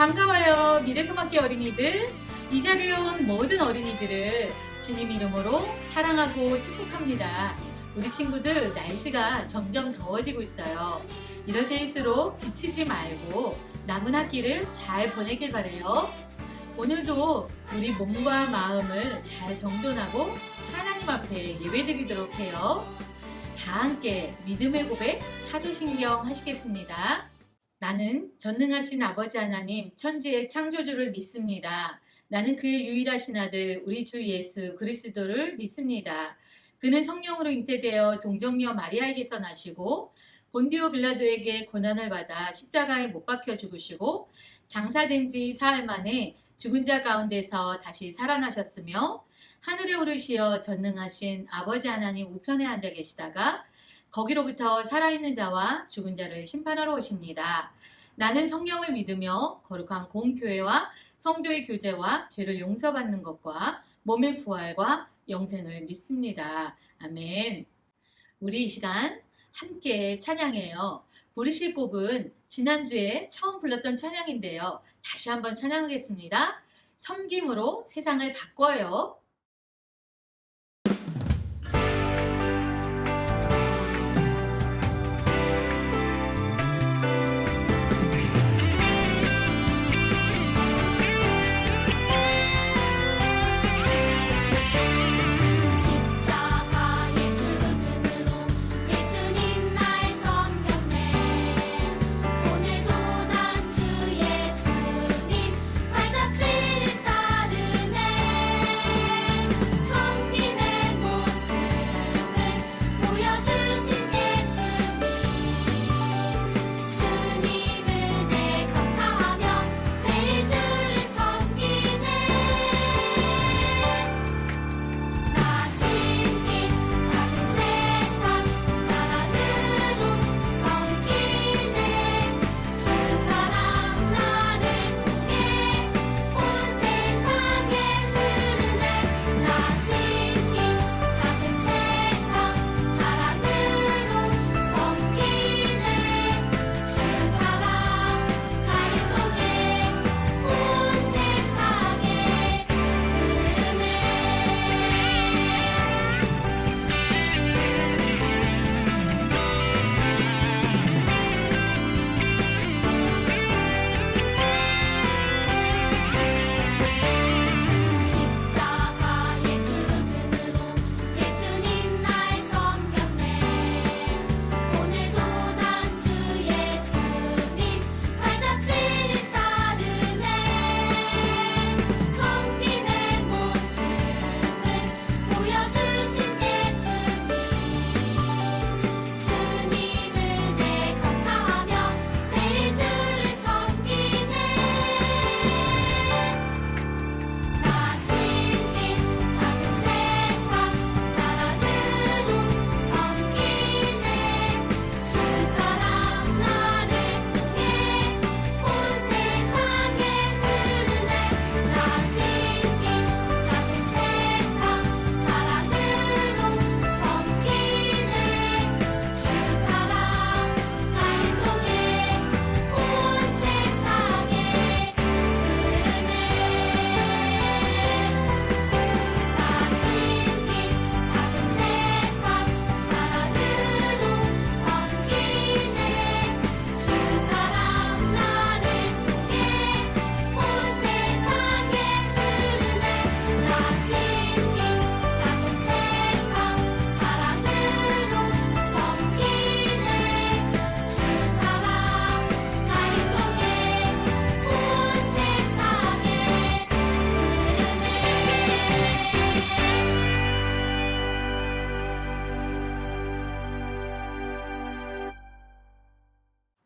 반가워요. 미래소망교 어린이들. 이 자리에 온 모든 어린이들을 주님 이름으로 사랑하고 축복합니다. 우리 친구들 날씨가 점점 더워지고 있어요. 이럴 때일수록 지치지 말고 남은 학기를 잘 보내길 바래요. 오늘도 우리 몸과 마음을 잘 정돈하고 하나님 앞에 예배드리도록 해요. 다 함께 믿음의 고백 사도신경 하시겠습니다. 나는 전능하신 아버지 하나님 천지의 창조주를 믿습니다. 나는 그의 유일하신 아들 우리 주 예수 그리스도를 믿습니다. 그는 성령으로 잉태되어 동정녀 마리아에게서 나시고 본디오 빌라도에게 고난을 받아 십자가에 못 박혀 죽으시고 장사된 지 사흘 만에 죽은 자 가운데서 다시 살아나셨으며 하늘에 오르시어 전능하신 아버지 하나님 우편에 앉아 계시다가 거기로부터 살아있는 자와 죽은 자를 심판하러 오십니다. 나는 성령을 믿으며 거룩한 공교회와 성도의 교제와 죄를 용서받는 것과 몸의 부활과 영생을 믿습니다. 아멘. 우리 이 시간 함께 찬양해요. 부르실 곡은 지난주에 처음 불렀던 찬양인데요. 다시 한번 찬양하겠습니다. 섬김으로 세상을 바꿔요.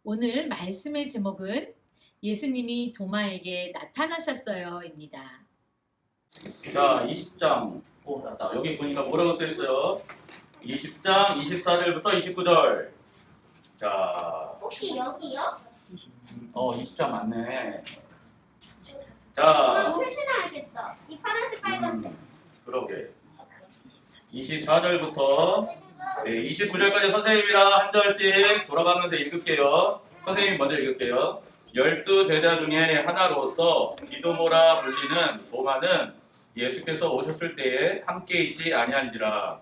오늘 말씀의 제목은 예수님이 도마에게 나타나셨어요입니다. 자, 20장. 여기 보니까 뭐라고 써 있어요? 20장 24절부터 29절. 자, 혹시 여기요? 20장 맞네. 자, 그럼 훨씬 알겠다. 이 파란색 빨간색. 그러게. 24절부터 29절까지 선생님이랑 한 절씩 돌아가면서 읽을게요. 선생님이 먼저 읽을게요. 12 제자 중에 하나로서 디도모라 불리는 도마는 예수께서 오셨을 때에 함께 있지 아니한지라.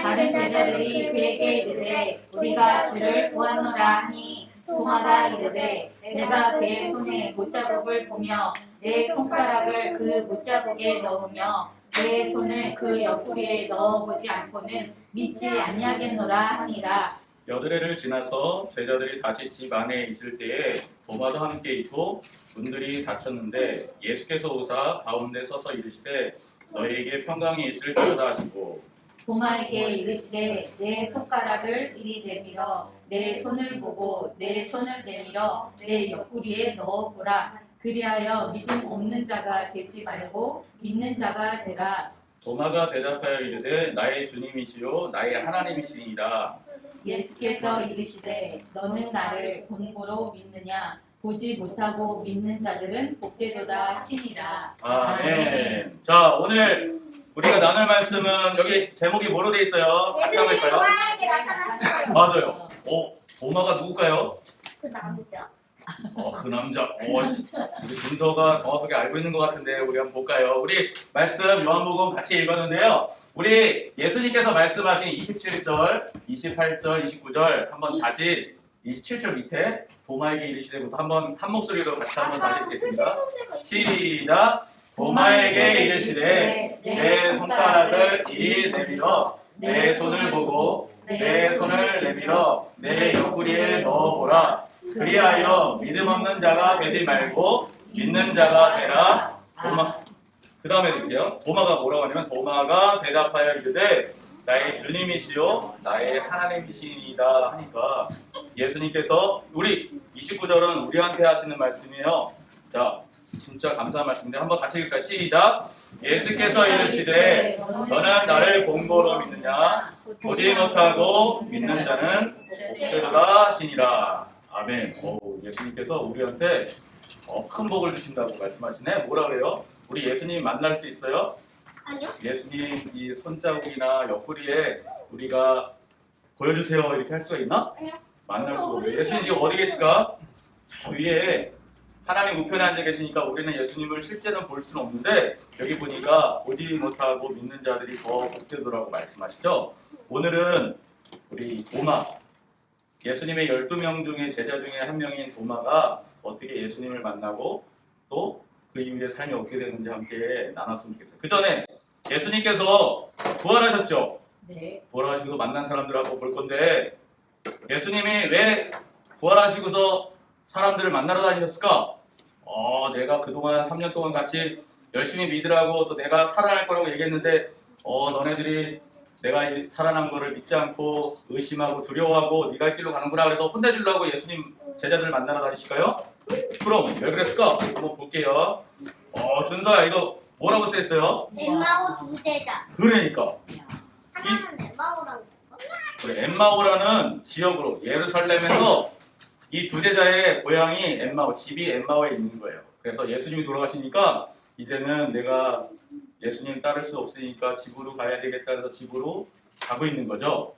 다른 제자들이 그에게 이르되 우리가 주를 보았노라 하니 도마가 이르되 내가 그의 손에 못자국을 보며 내 손가락을 그 못자국에 넣으며 내 손을 그 옆구리에 넣어보지 않고는 믿지 아니하겠노라 하니라. 여드레를 지나서 제자들이 다시 집 안에 있을 때에 도마도 함께 있고 문들이 닫혔는데 예수께서 오사 가운데 서서 이르시되 너희에게 평강이 있을지어다 하시고 도마에게 이르시되 내 손가락을 이리 내밀어 내 손을 보고 내 손을 내밀어 내 옆구리에 넣어보라. 그리하여 믿음 없는 자가 되지 말고 믿는 자가 되라. 도마가 대답하여 이르되 나의 주님이시요 나의 하나님이시니이다. 예수께서 이르시되 너는 나를 본고로 믿느냐 보지 못하고 믿는 자들은 복되도다 하시니라. 아멘. 자, 오늘 우리가 나눌 말씀은 여기 제목이 뭐로 돼 있어요? 같이 한번 애들이 볼까요? 도마에게 나타났어요. 맞아요. 도마가 누굴까요? 그 나무죠. 그 남자. 우리 준서가 정확하게 알고 있는 것 같은데 우리 한번 볼까요? 우리 말씀 요한복음 같이 읽었는데요. 우리 예수님께서 말씀하신 27절, 28절, 29절 한번 다시 27절 밑에 도마에게 이르시되부터 한번 한 목소리로 같이 한번 다시 읽겠습니다. 시작. 도마에게 이르시되 내 손가락을 이리 내밀어 내 손을 보고 내 손을 내밀어 내 옆구리에 넣어보라. 그리하여 믿음 없는 자가 되지 말고 믿는 자가 되라. 그 다음에 드릴게요. 도마가 뭐라고 하냐면 도마가 대답하여 이르되 나의 주님이시요 나의 하나님이시니이다 하니까 예수님께서 우리 29절은 우리한테 하시는 말씀이에요. 자, 진짜 감사한 말씀인데 한번 같이 읽을까요? 시작. 예수께서 이르시되 너는 나를 본고로 믿느냐 보지 못하고 믿는 자는 복되도다 하시니라. 아멘. 예수님께서 우리한테 큰 복을 주신다고 말씀하시네. 뭐라 그래요? 우리 예수님 만날 수 있어요? 아니요. 예수님 이 손자국이나 옆구리에 우리가 보여주세요 이렇게 할 수가 있나? 아니요. 만날 수가 없어요. 예수님 지금 어디 계실까? 위에 하나님 우편에 앉아 계시니까 우리는 예수님을 실제로 볼 수는 없는데 여기 보니까 보지 못하고 믿는 자들이 더 복되더라고 말씀하시죠. 오늘은 우리 도마, 예수님의 12명 중에 제자 중에 한 명인 도마가 어떻게 예수님을 만나고 또 그 이후에 삶이 어떻게 되는지 함께 나눴으면 좋겠어요. 그 전에 예수님께서 부활하셨죠? 네. 부활하시고 만난 사람들하고 볼 건데 예수님이 왜 부활하시고서 사람들을 만나러 다니셨을까? 내가 그동안 3년 동안 같이 열심히 믿으라고 또 내가 살아날 거라고 얘기했는데 너네들이 내가 살아난 거를 믿지 않고 의심하고 두려워하고 네가 할 길로 가는구나 그래서 혼내주려고 예수님 제자들 만나러 다니실까요? 그럼 왜 그랬을까? 한번 볼게요. 준서야 이거 뭐라고 써있어요? 엠마오 두 제자. 그러니까 하나는 엠마오라고. 그래, 엠마오라는 지역으로 예루살렘에서 이 두 제자의 고향이 엠마오, 집이 엠마오에 있는 거예요. 그래서 예수님이 돌아가시니까 이제는 내가 예수님 따를 수 없으니까 집으로 가야 되겠다 해서 집으로 가고 있는 거죠.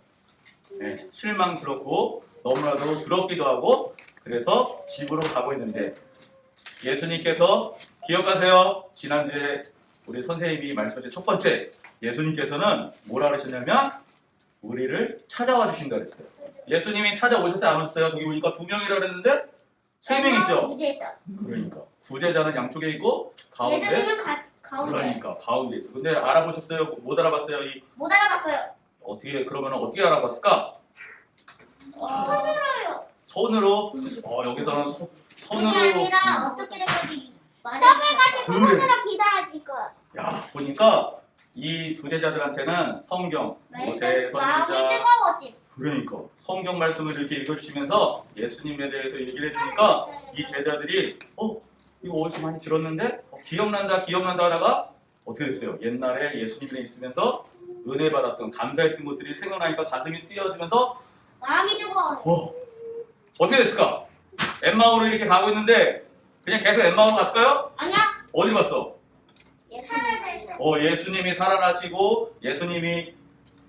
네, 실망스럽고 너무나도 부럽기도 하고 그래서 집으로 가고 있는데 예수님께서 기억하세요. 지난주에 우리 선생님이 말씀하신 첫 번째 예수님께서는 뭐라 그러셨냐면 우리를 찾아와 주신다 그랬어요. 예수님이 찾아오셨어요? 안 오셨어요? 저기 보니까 2명이라 그랬는데 3명 있죠? 두 제자. 그러니까 구제자는 양쪽에 있고 가운데 예수님은 가운데. 그러니까 가운데 있어. 근데 알아보셨어요? 못 알아봤어요? 못 알아봤어요. 그러면 어떻게 알아봤을까? 손으로요. 손으로 여기서는 손으로 그게 아니라 어떻게 된 건지 떡을 가지고 그래. 손으로 기다릴 거야. 야 보니까 이 두 제자들한테는 성경 모세 마음이 선지자 뜨거워지. 그러니까 성경 말씀을 이렇게 읽어주시면서 예수님에 대해서 얘기를 해주니까 이 제자들이 이거 어디서 많이 들었는데 기억난다 하다가 어떻게 됐어요? 옛날에 예수님에 있으면서 은혜 받았던 감사했던 것들이 생각나니까 가슴이 뛰어지면서 마음이 뜨거워. 어떻게 됐을까? 엠마오로 이렇게 가고 있는데 그냥 계속 엠마오로 갔을까요? 아니야. 어디 갔어? 예수님. 예수님이 살아나시고 예수님이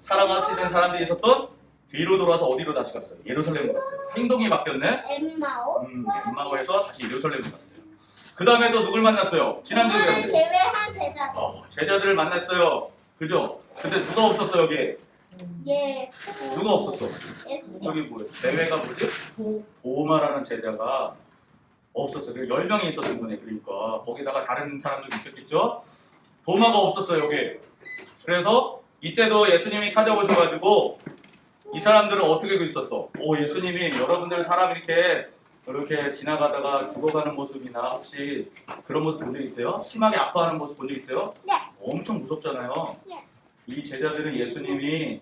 사랑하시는 사람들이 있었던 뒤로 돌아서 어디로 다시 갔어요? 예루살렘으로 갔어요. 행동이 바뀌었네? 엠마오. 엠마오에서 다시 예루살렘으로 갔어요. 그 다음에 또 누굴 만났어요? 지난주에 그거를 배웠는데. 제외한 제자. 제자들을 만났어요. 그죠? 근데 누가 없었어 여기? 예. 누가 없었어? 예수님. 여기 뭐예요? 제외가 뭐지? 보마라는 제자가 없었어요. 10명이 있었던 거네. 그러니까 거기다가 다른 사람들도 있었겠죠? 도마가 없었어요 여기. 그래서 이때도 예수님이 찾아오셔가지고 이 사람들은 어떻게 있었어? 오, 예수님이 여러분들 사람 이렇게 지나가다가 죽어가는 모습이나 혹시 그런 모습 본 적 있어요? 심하게 아파하는 모습 본 적 있어요? 네. 엄청 무섭잖아요. 네. 이 제자들은 예수님이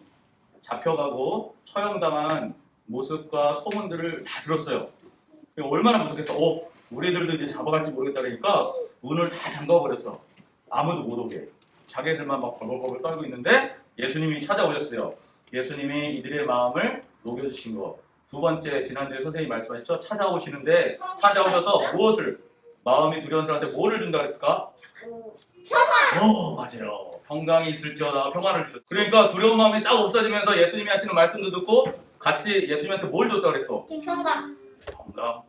잡혀가고 처형당한 모습과 소문들을 다 들었어요. 얼마나 무섭겠어. 우리들도 이제 잡아갈지 모르겠다 그러니까 문을 다 잠가버렸어. 아무도 못 오게. 자기들만 막 벌벌벌 떨고 있는데 예수님이 찾아오셨어요. 예수님이 이들의 마음을 녹여주신 거. 두 번째, 지난주에 선생님이 말씀하셨죠? 찾아오시는데 찾아오셔서 무엇을? 마음이 두려운 사람한테 뭐를 준다 그랬을까? 맞아요. 평강이 있을지어다 평안을 주셨어. 그러니까 두려운 마음이 싹 없어지면서 예수님이 하시는 말씀도 듣고 같이 예수님한테 뭘 줬다 그랬어? 평강. 평강.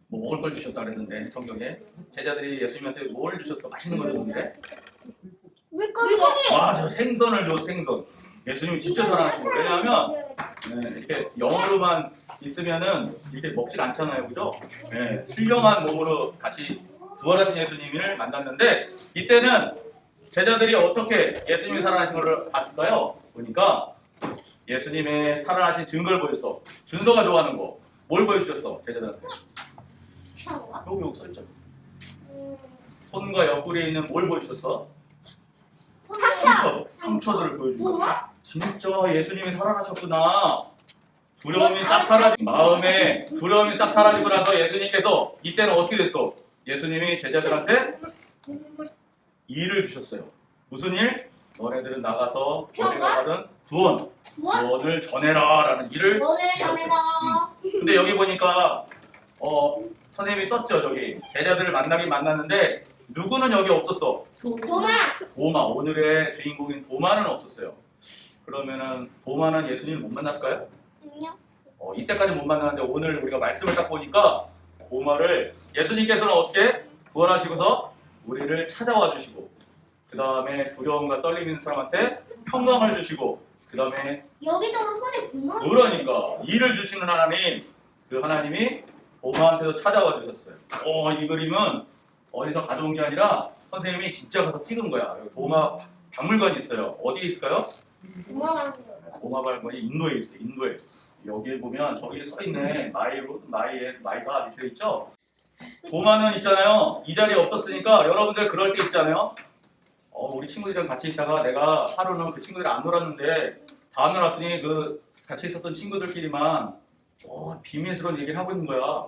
뭐 먹을 걸 주셨다 그랬는데 성경에 제자들이 예수님한테 뭘 주셨어? 맛있는 걸 줬는데? 물고기. 맞아, 생선을 줬어. 생선. 예수님이 진짜 사랑하신 거예요. 왜냐하면 이렇게 영으로만 있으면은 이렇게 먹질 않잖아요, 그죠? 신령한 몸으로 같이 부활하신 예수님을 만났는데 이때는 제자들이 어떻게 예수님이 살아나신 걸 봤을까요? 보니까 예수님의 살아나신 증거를 보였어. 준서가 좋아하는 거. 뭘 보여주셨어? 제자들한테. 평강. 여기 써있죠. 손과 옆구리에 있는 뭘 보여주셨어? 상처들을 보여주고. 뭐가? 진짜 예수님이 살아나셨구나. 두려움이 싹 사라지고 마음에 두려움이 싹 사라지고 나서 예수님께서 이때는 어떻게 됐어? 예수님이 제자들한테 일을 주셨어요. 무슨 일? 너네들은 나가서 너네가 받은 구원을 전해라 라는 일을 너네 주셨어요. 전해라. 근데 여기 보니까 선생님이 썼죠. 저기 제자들을 만나긴 만났는데 누구는 여기 없었어? 도마. 도마. 오늘의 주인공인 도마는 없었어요. 그러면은 도마는 예수님을 못 만났을까요? 안녕. 이때까지 못 만났는데 오늘 우리가 말씀을 딱 보니까 도마를 예수님께서는 어떻게 구원하시고서 우리를 찾아와 주시고 그 다음에 두려움과 떨림 있는 사람한테 평강을 주시고 그 다음에 여기도 손에 분노. 그러니까 일을 주시는 하나님, 그 하나님이 도마한테도 찾아와 주셨어요. 이 그림은 어디서 가져온 게 아니라 선생님이 진짜 가서 찍은 거야. 여기 도마 박물관이 있어요. 어디에 있을까요? 도마라는 거야. 도마 박물관이 인도에 있어요. 인도에. 여기에 보면 저기 써있네. 마이가 이렇게 있죠? 도마는 있잖아요. 이 자리에 없었으니까 여러분들 그럴 때 있잖아요. 우리 친구들이랑 같이 있다가 내가 하루는 그 친구들이랑 안 놀았는데 다음날 왔더니 그 같이 있었던 친구들끼리만 비밀스러운 얘기를 하고 있는 거야.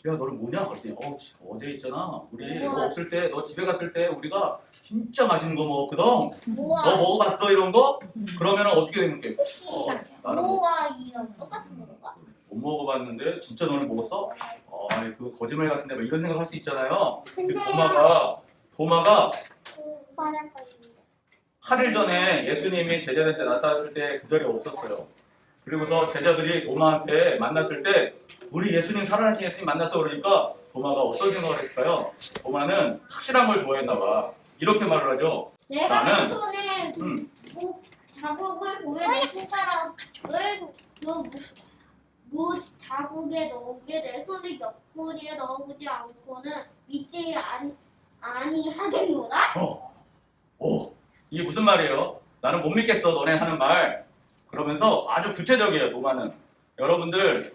야, 너는 뭐냐? 그랬더니 어제 있잖아. 우리 너 없을 때, 너 집에 갔을 때 우리가 진짜 맛있는 거 먹었거든. 너 먹어봤어 이런 거? 그러면 어떻게 되는 거야? 나는 모와 이런 똑같은 건가? 못 먹어봤는데 진짜 너는 먹었어? 그거 거짓말 같은데 막 이런 생각 할 수 있잖아요. 근데 도마가 8일 전에 예수님이 제자들한테 나타났을 때 그 자리에 없었어요. 그리고서 제자들이 도마한테 만났을 때 우리 예수님 살아나신 예수님 만났어 그러니까 도마가 어떤 생각을 했을까요? 도마는 확실한 걸 좋아했나 봐. 이렇게 말을 하죠. 내가 나는- 그 손에 자국을 보면 내 손가락을 무 자국에 넣으게 내 손을 옆구리에 넣어보지 않고는 믿지 아니하겠노라? 이게 무슨 말이에요? 나는 못 믿겠어 너네 하는 말. 그러면서 아주 구체적이에요. 도마는. 여러분들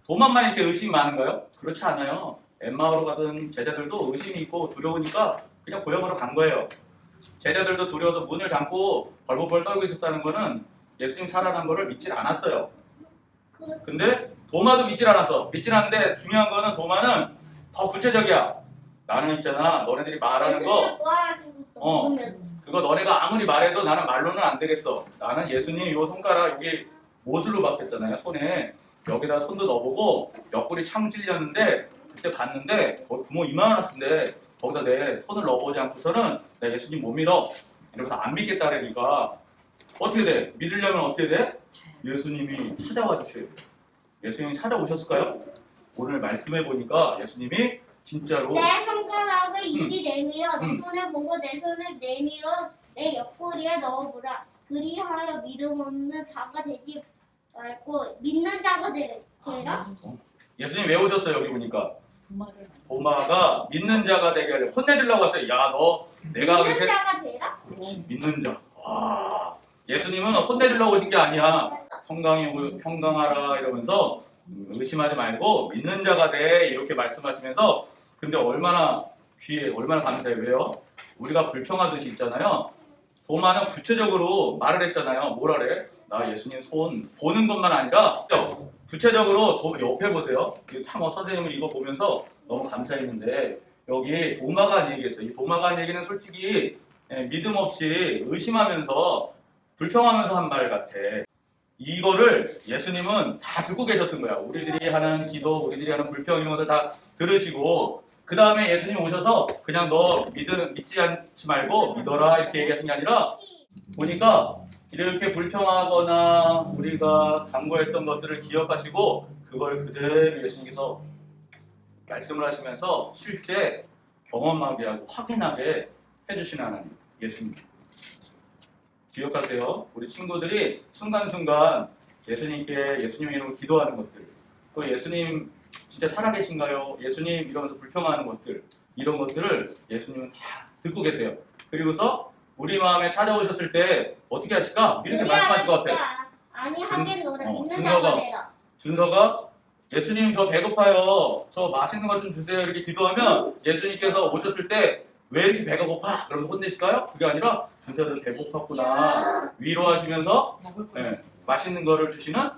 도마만 이렇게 의심이 많은가요? 그렇지 않아요. 엠마오로 가던 제자들도 의심이 있고 두려우니까 그냥 고향으로 간 거예요. 제자들도 두려워서 문을 잠고 벌벌벌 떨고 있었다는 거는 예수님 살아난 거를 믿질 않았어요. 근데 도마도 믿질 않았어. 믿질 않는데 중요한 거는 도마는 더 구체적이야. 나는 있잖아. 너네들이 말하는 거 예수님 부활하신 것도 모르면서 그거 너네가 아무리 말해도 나는 말로는 안 되겠어. 나는 예수님 요 손가락 여기 못으로 박혔잖아요. 손에. 여기다 손도 넣어보고 옆구리 창 찔렸는데 그때 봤는데 거기 구멍 이만한 같은데 거기다 내 손을 넣어보지 않고서는 나 예수님 못 믿어. 이러면서 안 믿겠다 그러니까 어떻게 돼? 믿으려면 어떻게 돼? 예수님이 찾아와 주셔야 돼요. 예수님이 찾아오셨을까요? 오늘 말씀해 보니까 예수님이 진짜로 내 손가락을 이리 내밀어 내 손을 보고 내 손을 내밀어 내 옆구리에 넣어보라. 그리하여 믿음 없는 자가 되지 말고 믿는 자가 되라. 예수님 왜 오셨어요? 여기 보니까 도마를 도마가 믿는 자가 되게 하려 혼내주려고 왔어요. 야, 너 내가 믿는 그렇게 자가 되라? 그렇지, 믿는 자. 와, 예수님은 혼내주려고 오신 게 아니야. 평강하라 이러면서 의심하지 말고 믿는 자가 돼 이렇게 말씀하시면서 근데 얼마나 귀에 얼마나 감사해요. 왜요? 우리가 불평하듯이 있잖아요. 도마는 구체적으로 말을 했잖아요. 뭐라 그래? 나 예수님 손 보는 것만 아니라 구체적으로 옆에 보세요. 참 선생님은 이거 보면서 너무 감사했는데 여기 도마가 한 얘기했어요. 이 도마가 한 얘기는 솔직히 믿음 없이 의심하면서 불평하면서 한 말 같아. 이거를 예수님은 다 듣고 계셨던 거야. 우리들이 하는 기도, 우리들이 하는 불평 이런 것들 다 들으시고 그 다음에 예수님 오셔서 그냥 너 믿지 않지 말고 믿어라 이렇게 얘기하신 게 아니라 보니까 이렇게 불평하거나 우리가 간구했던 것들을 기억하시고 그걸 그대로 예수님께서 말씀을 하시면서 실제 경험하게 하고 확인하게 해주시는 하나님 예수님. 기억하세요. 우리 친구들이 순간순간 예수님께 예수님 이름으로 기도하는 것들 또 예수님 진짜 살아계신가요? 예수님 이러면서 불평하는 것들 이런 것들을 예수님은 다 듣고 계세요. 그리고서 우리 마음에 찾아오셨을 때 어떻게 하실까? 이렇게 말씀하실 것 같아요. 아니 하겠노라. 믿는 준서가. 자가 되라. 준서가 예수님 저 배고파요. 저 맛있는 것 좀 주세요. 이렇게 기도하면 예수님께서 오셨을 때 왜 이렇게 배가 고파? 그러면 혼내실까요? 그게 아니라 준서도 배고팠구나. 위로하시면서 먹을 거 맛있는 거를 주시는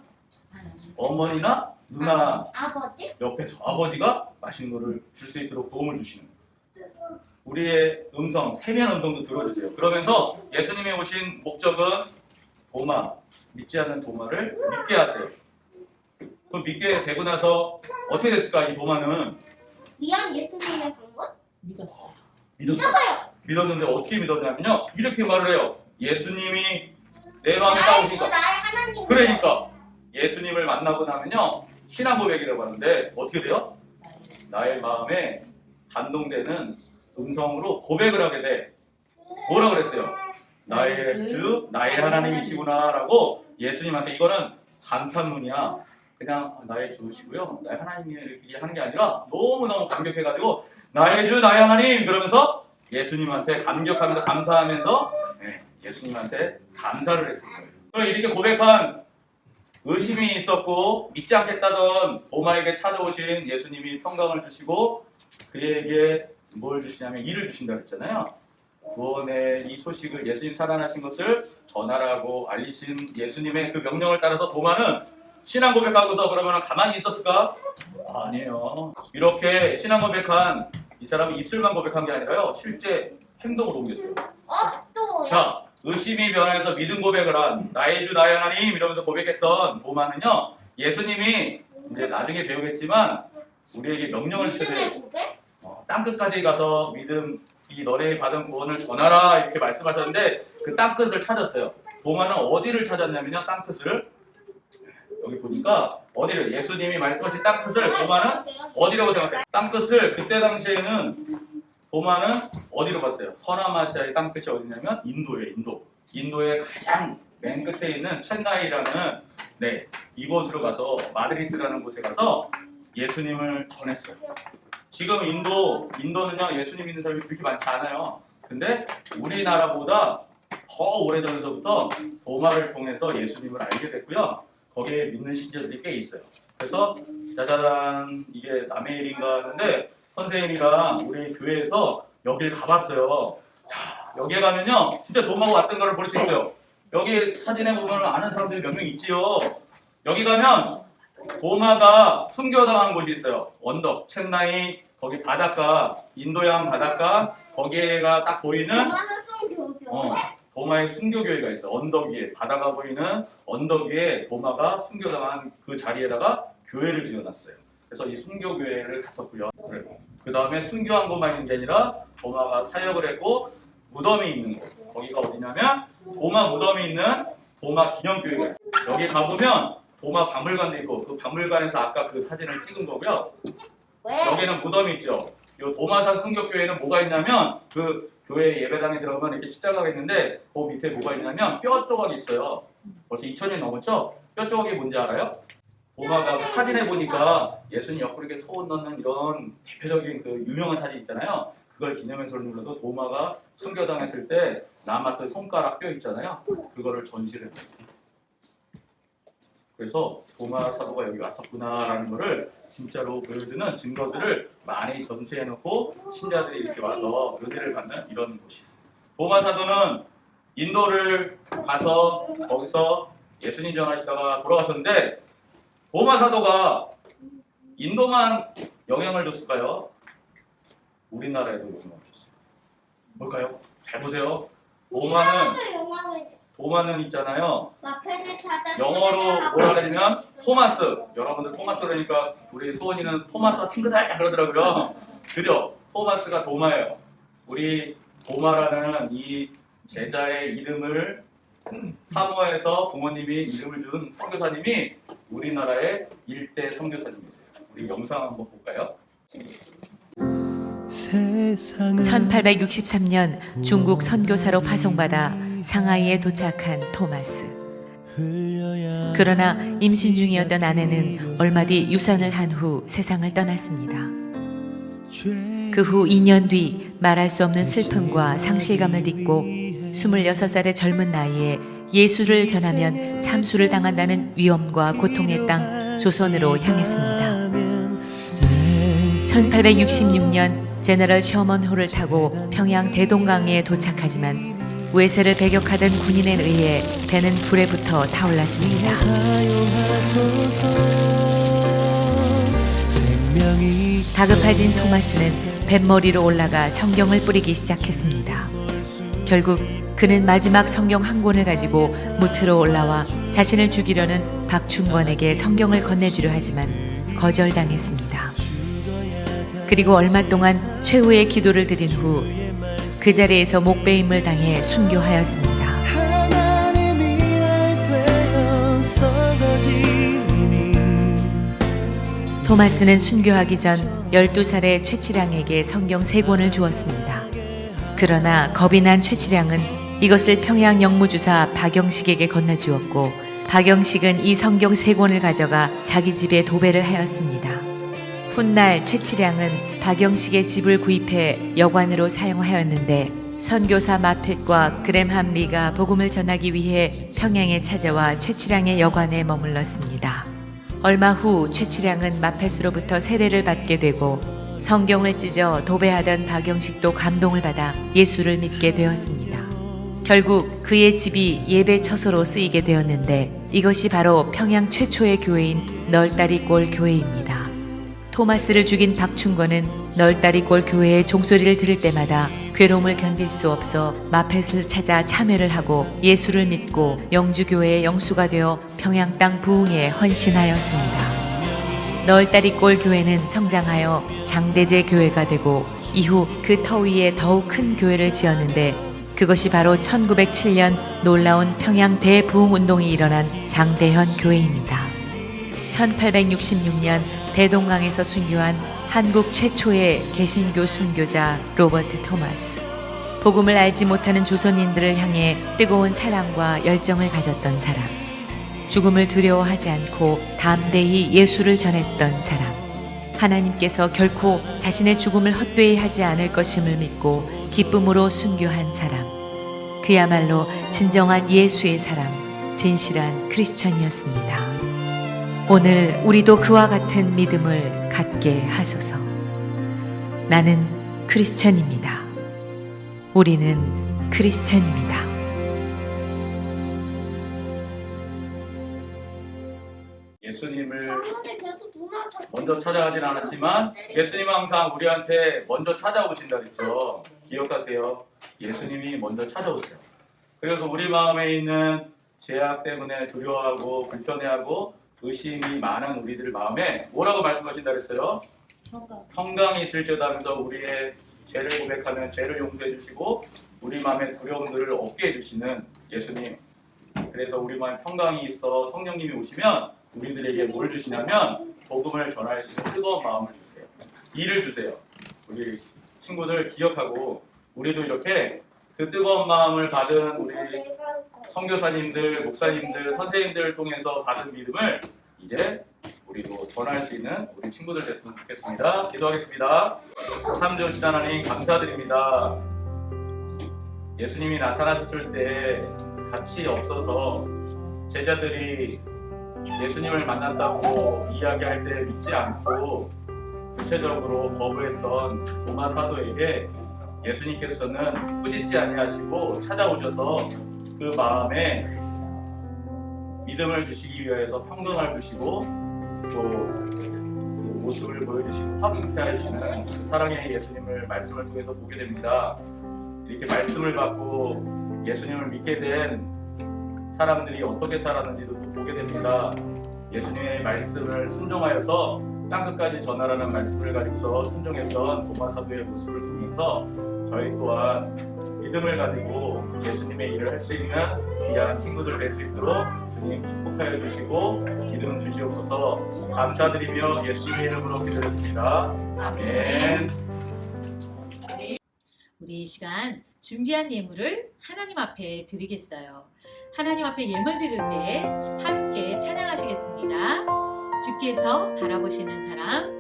어머니나 누나 아버지? 옆에서 아버지가 맛있는 거를 줄 수 있도록 도움을 주시는 우리의 음성, 세미한 음성도 들어주세요. 그러면서 예수님이 오신 목적은 도마, 믿지 않는 도마를 믿게 하세요. 그럼 믿게 되고 나서 어떻게 됐을까? 이 도마는 미안 예수님의 방문? 믿었어요. 믿었어요. 믿었는데 어떻게 믿었냐면요. 이렇게 말을 해요. 예수님이 내 마음에 나의 따오시니까. 하나님. 그러니까 예수님을 만나고 나면요. 신앙 고백이라고 하는데 어떻게 돼요? 나의 마음에 감동되는 음성으로 고백을 하게 돼. 뭐라 그랬어요? 나의 주, 나의 하나님이시구나라고 예수님한테 이거는 감탄문이야. 그냥 나의 주시고요. 나의 하나님이 이렇게 하는 게 아니라 너무너무 감격해가지고 나의 주, 나의 하나님 그러면서 예수님한테 감격하면서 감사하면서 예수님한테 감사를 했을 거예요. 그럼 이렇게 고백한 의심이 있었고 믿지 않겠다던 도마에게 찾아오신 예수님이 평강을 주시고 그에게 뭘 주시냐면 일을 주신다고 했잖아요. 구원의 이 소식을 예수님 살아나신 것을 전하라고 알리신 예수님의 그 명령을 따라서 도마는 신앙 고백하고서 그러면 가만히 있었을까? 아니에요. 이렇게 신앙 고백한 이 사람이 입술만 고백한 게 아니라요. 실제 행동으로 옮겼어요. 또요? 자, 의심이 변해서 믿음 고백을 한 나의 주 나의 하나님 이러면서 고백했던 도마는요. 예수님이 이제 나중에 배우겠지만 우리에게 명령을 주셔야 돼요. 믿음의 고백? 땅끝까지 가서 믿음 이 너네 받은 구원을 전하라 이렇게 말씀하셨는데 그 땅끝을 찾았어요. 도마는 어디를 찾았냐면요. 땅끝을 여기 보니까 어디를 예수님이 말씀하신 땅끝을 도마는 어디라고 생각해요? 땅끝을 그때 당시에는 도마는 어디로 갔어요? 서남아시아의 땅끝이 어디냐면 인도예요. 인도의 가장 맨 끝에 있는 첸나이라는 이곳으로 가서 마드리스라는 곳에 가서 예수님을 전했어요. 지금 인도는요 예수님 믿는 사람이 그렇게 많지 않아요. 근데 우리나라보다 더 오래전부터 도마를 통해서 예수님을 알게 됐고요. 거기에 믿는 신자들이 꽤 있어요. 그래서 짜자잔 이게 남의 일인가 하는데 선생님이랑 우리 교회에서 여길 가봤어요. 자 여기에 가면요 진짜 도마가 왔던 거를 볼 수 있어요. 여기 사진에 보면 아는 사람들이 몇 명 있지요. 여기 가면 도마가 순교당한 곳이 있어요. 언덕, 첸나이 거기 바닷가, 인도양 바닷가 거기가 딱 보이는 도마는 순교교회? 도마의 순교교회가 있어. 언덕 위에 바다가 보이는 언덕 위에 도마가 순교당한 그 자리에다가 교회를 지어놨어요. 그래서 이 순교교회를 갔었고요. 그 다음에 순교한 것만 있는 게 아니라 도마가 사역을 했고 무덤이 있는 곳. 거기가 어디냐면 도마 무덤이 있는 도마 기념교회가 있어요. 여기 가보면 도마 박물관도 있고 그 박물관에서 아까 그 사진을 찍은 거고요. 왜? 여기는 무덤이 있죠. 이 도마산 순교교회는 뭐가 있냐면 그 교회 예배당에 들어가면 이렇게 십자가가 있는데 그 밑에 뭐가 있냐면 뼈 조각이 있어요. 벌써 2000년 넘었죠? 뼈 조각이 뭔지 알아요? 도마가 그 사진에 보니까 예수님 옆구리에 소원 넣는 이런 대표적인 그 유명한 사진 있잖아요. 그걸 기념해서 눌러도 도마가 순교당했을 때 남았던 손가락 뼈 있잖아요. 그거를 전시를 했어요. 그래서 도마 사도가 여기 왔었구나라는 거를 진짜로 보여주는 증거들을 많이 전시해놓고 신자들이 이렇게 와서 은혜를 받는 이런 곳이 있어요. 도마 사도는 인도를 가서 거기서 예수님 전하시다가 돌아가셨는데 도마 사도가 인도만 영향을 줬을까요? 우리나라에도 영향을 줬어요. 뭘까요? 잘 보세요. 도마는 있잖아요. 영어로 뭐라 그러냐면 토마스. 여러분들 토마스 그러니까 우리 소원이는 토마스와 친구다 그러더라고요. 그죠? 토마스가 도마예요. 우리 도마라는 이 제자의 이름을 사모해서 부모님이 이름을 준 선교사님이 우리나라의 일대 선교사님이세요. 우리 영상 한번 볼까요? 1863년 중국 선교사로 파송받아 상하이에 도착한 토마스. 그러나 임신 중이었던 아내는 얼마 뒤 유산을 한 후 세상을 떠났습니다. 그 후 2년 뒤 말할 수 없는 슬픔과 상실감을 딛고 26살의 젊은 나이에 예수를 전하면 참수를 당한다는 위험과 고통의 땅 조선으로 향했습니다. 1866년 제너럴 셔먼호를 타고 평양 대동강에 도착하지만 외세를 배격하던 군인에 의해 배는 불에 붙어 타올랐습니다. 다급해진 토마스는 뱃머리로 올라가 성경을 뿌리기 시작했습니다. 결국 그는 마지막 성경 한 권을 가지고 무트로 올라와 자신을 죽이려는 박충권에게 성경을 건네주려 하지만 거절당했습니다. 그리고 얼마 동안 최후의 기도를 드린 후 그 자리에서 목베임을 당해 순교하였습니다. 토마스는 순교하기 전 12살의 최치량에게 성경 3권을 주었습니다. 그러나 겁이 난 최치량은 이것을 평양 영무주사 박영식에게 건네주었고 박영식은 이 성경 3권을 가져가 자기 집에 도배를 하였습니다. 훗날 최치량은 박영식의 집을 구입해 여관으로 사용하였는데 선교사 마텟과 그램함 리가 복음을 전하기 위해 평양에 찾아와 최치량의 여관에 머물렀습니다. 얼마 후 최치량은 마텟으로부터 세례를 받게 되고 성경을 찢어 도배하던 박영식도 감동을 받아 예수를 믿게 되었습니다. 결국 그의 집이 예배 처소로 쓰이게 되었는데 이것이 바로 평양 최초의 교회인 널다리골 교회입니다. 토마스를 죽인 박충권은 널다리골 교회의 종소리를 들을 때마다 괴로움을 견딜 수 없어 마텟을 찾아 참회를 하고 예수를 믿고 영주교회의 영수가 되어 평양 땅 부흥에 헌신하였습니다. 널다리골 교회는 성장하여 장대제 교회가 되고 이후 그 터 위에 더욱 큰 교회를 지었는데 그것이 바로 1907년 놀라운 평양 대부흥운동이 일어난 장대현 교회입니다. 1866년 대동강에서 순교한 한국 최초의 개신교 순교자 로버트 토마스. 복음을 알지 못하는 조선인들을 향해 뜨거운 사랑과 열정을 가졌던 사람. 죽음을 두려워하지 않고 담대히 예수를 전했던 사람. 하나님께서 결코 자신의 죽음을 헛되이 하지 않을 것임을 믿고 기쁨으로 순교한 사람. 그야말로 진정한 예수의 사람, 진실한 크리스천이었습니다. 오늘 우리도 그와 같은 믿음을 갖게 하소서. 나는 크리스천입니다. 우리는 크리스천입니다. 예수님을 먼저 찾아가진 않았지만 예수님은 항상 우리한테 먼저 찾아오신다 그랬죠. 기억하세요. 예수님이 먼저 찾아오세요. 그래서 우리 마음에 있는 죄악 때문에 두려워하고 불편해하고 의심이 많은 우리들 마음에 뭐라고 말씀하신다 그랬어요? 평강이 있을지어다 하면서 우리의 죄를 고백하면 죄를 용서해 주시고 우리 마음의 두려움들을 없게 해주시는 예수님. 그래서 우리 마음에 평강이 있어 성령님이 오시면 우리들에게 뭘 주시냐면 복음을 전할 수 있는 뜨거운 마음을 주세요. 일을 주세요. 우리 친구들 기억하고 우리도 이렇게 그 뜨거운 마음을 받은 우리 선교사님들, 목사님들, 선생님들을 통해서 받은 믿음을 이제 우리도 전할 수 있는 우리 친구들 됐으면 좋겠습니다. 기도하겠습니다. 참 좋으신 하나님 감사드립니다. 예수님이 나타나셨을 때 같이 없어서 제자들이 예수님을 만난다고 이야기할 때 믿지 않고 구체적으로 거부했던 도마 사도에게 예수님께서는 꾸짖지 아니하시고 찾아오셔서 그 마음에 믿음을 주시기 위해서 평강을 주시고 또 그 모습을 보여주시고 확인케 하시는 그 사랑의 예수님을 말씀을 통해서 보게 됩니다. 이렇게 말씀을 받고 예수님을 믿게 된 사람들이 어떻게 살았는지도 또 보게 됩니다. 예수님의 말씀을 순종하여서 땅끝까지 전하라는 말씀을 가지고서 순종했던 도마 사도의 모습을 통해서 저희 또한 믿음을 가지고 예수님의 일을 할 수 있는 귀한 친구들 될 수 있도록 주님 축복하여 주시고 믿음 주시옵소서. 감사드리며 예수님의 이름으로 기도했습니다. 아멘. 우리 이 시간 준비한 예물을 하나님 앞에 드리겠어요. 하나님 앞에 예물 드릴 때 함께 찬양하시겠습니다. 주께서 바라보시는 사람.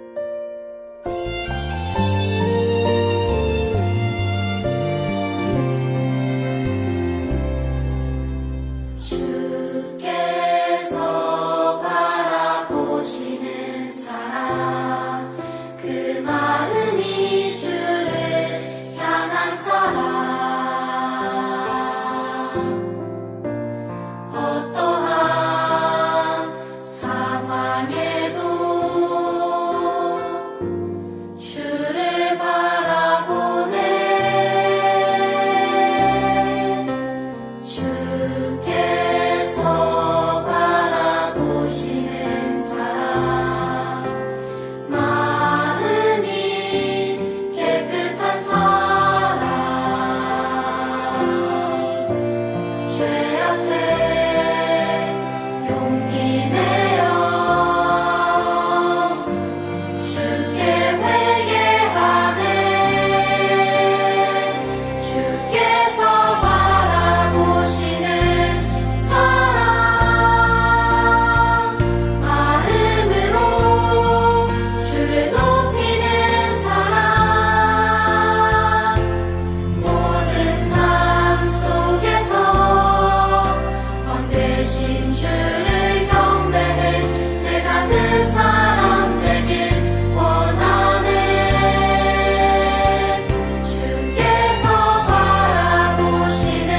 주께서 바라보시는 사람, 그 마음이 주를 향한 사람, 어떠한 상황에도 주를 바라보네. 주께서 바라보시는 사람, 마음이 깨끗한 사람, 죄 앞에 용기 내어 주께 회개하네. 주께서 바라보시는 사람, 마음으로 주를 높이는 사람, 모든 삶 속에서 왕 되신 주를 경배해. 내가 그 사람 되길 원하네. 주께서 바라보시는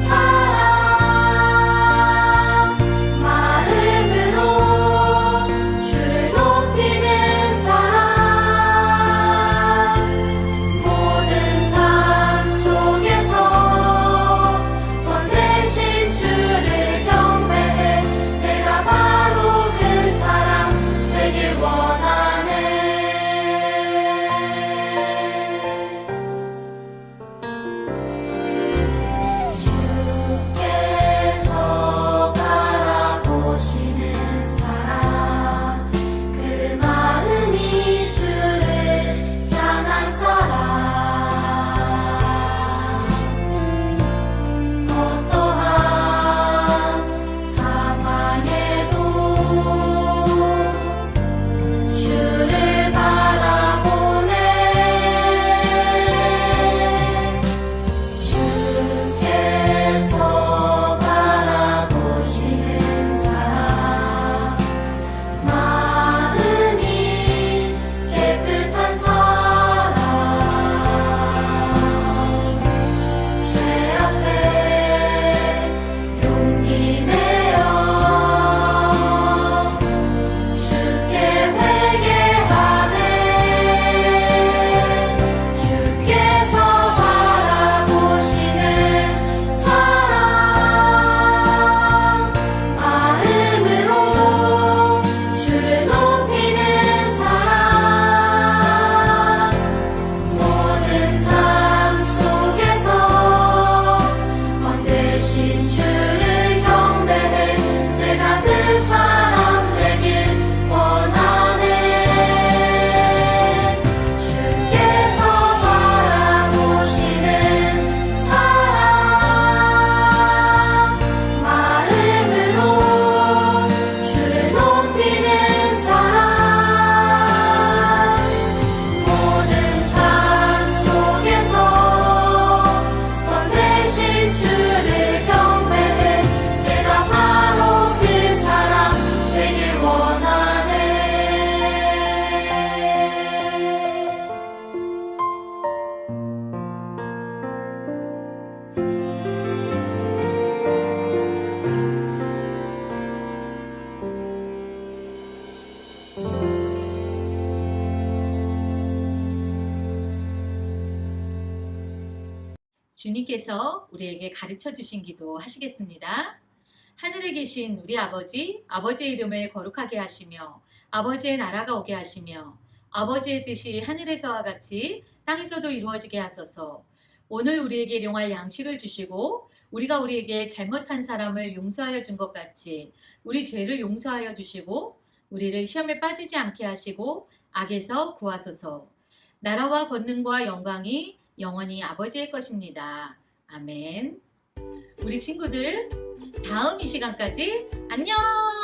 사람, 마음으로 주를 높이는 사람, 모든 삶 속에서 왕 되신 주를 경배해. 주님께서 우리에게 가르쳐 주신 기도 하시겠습니다. 하늘에 계신 우리 아버지, 아버지의 이름을 거룩하게 하시며 아버지의 나라가 오게 하시며 아버지의 뜻이 하늘에서와 같이 땅에서도 이루어지게 하소서. 오늘 우리에게 일용할 양식을 주시고 우리가 우리에게 잘못한 사람을 용서하여 준 것 같이 우리 죄를 용서하여 주시고 우리를 시험에 빠지지 않게 하시고 악에서 구하소서. 나라와 권능과 영광이 영원히 아버지의 것입니다. 아멘. 우리 친구들, 다음 이 시간까지 안녕!